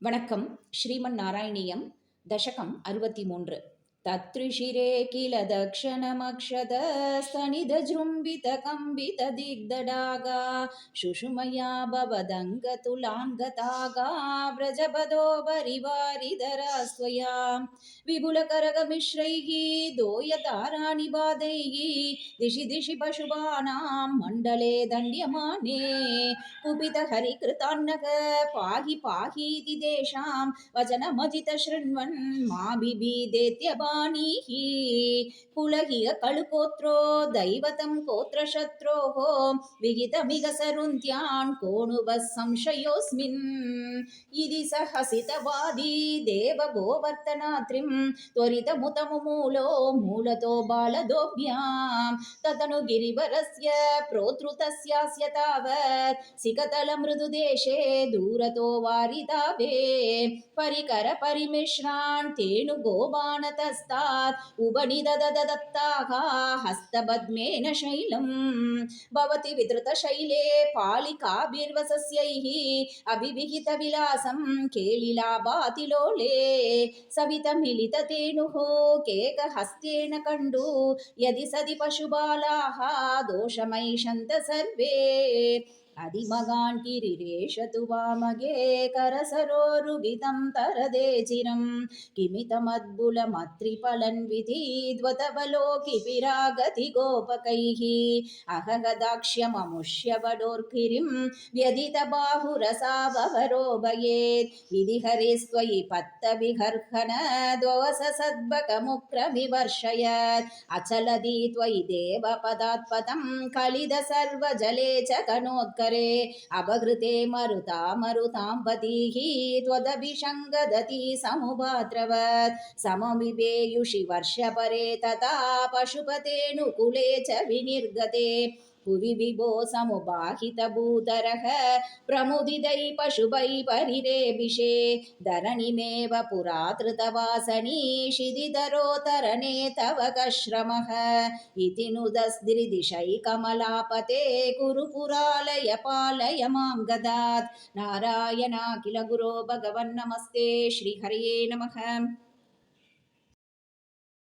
வணக்கம். ஸ்ரீமன் நாராயணியம் தசகம் 63. தத்ரிஷிரே கில தக்ஷணமக்ஷத ஸ்தனிதஜ்ரும்பித கம்பித திக்தடாகா சுஷுமயா பவதங்கதுலாங்கதாகா व्रजपदो परिवारिधरास्त्वया विपुलकरगमिश्रैः दोयताराणि पादैः दिशि दिशि पशुपानां मण्डले दण्ड्यमाने कुपितहरिकृतान्नक पाहि पाहीति तेषां वचनमजितशृण्वन् मा बिभीदेत्यबाणीः पुलहिय कलुकोत्रो दैवतं कोत्र शत्रोः विहितमिह सरुन्त्यान् कोणुवः संशयोऽस्मिन् इति स हसितवादी देवगोवर्तनात्रिं त्वरितमुतमुमूलो मूलतो बालदोभ्यां तदनु गिरिवरस्य प्रोत्रुतस्यास्य तावत् सिकतलमृदुदेशे दूरतो वारितावे परिकर परिमिश्रान् तेनुगोबाणतस्तात् उपनिदददत्ताः हस्तपद्मेन शैलं भवति विधृतशैले पालिकाभिर्वसस्यैः अभिविहितविलासं केलिलाभातिलोले सवितमिलिततेनुः केकहस्तेन कण्डु यदि सदि पशुबालाः दोषमैषन्त सर्वे अधिमगान् किरिरेषतु वामगे करसरोरुगितं तरदे चिरं किमितमद्बुलमत्रिफलन्विधिद्वतवलोकिपिरागति गोपकैः अहगदाक्ष्यममुष्यवडोर्किरिं व्यधितबाहुरसावरोभयेत् विधि हरिस्त्वयि पत्तविहर्हन द्ववससद्भकमुक्रमिवर्षयत् अचलति त्वयि देवपदात्पदं कलिद सर्वजले च कनोत्करे अपहृते मरुतां पतिः त्वदभिषङ्गदति समुभाद्रवत् समविवेयुषि वर्षपरे तथा पशुपतेऽनुकूले च विनिर्गते भुवि विभो समुपाहितभूतरः प्रमुदितै पशुभै परिरेभिषे धरणिमेव पुरा धृतवासनी शिदिधरोतरणे तव कश्रमः इति नुदस्दिरिदिशै कमलापते कुरु पुरालय पालय मां गदात् नारायणाखिल गुरो भगवन्नमस्ते श्रीहरये नमः।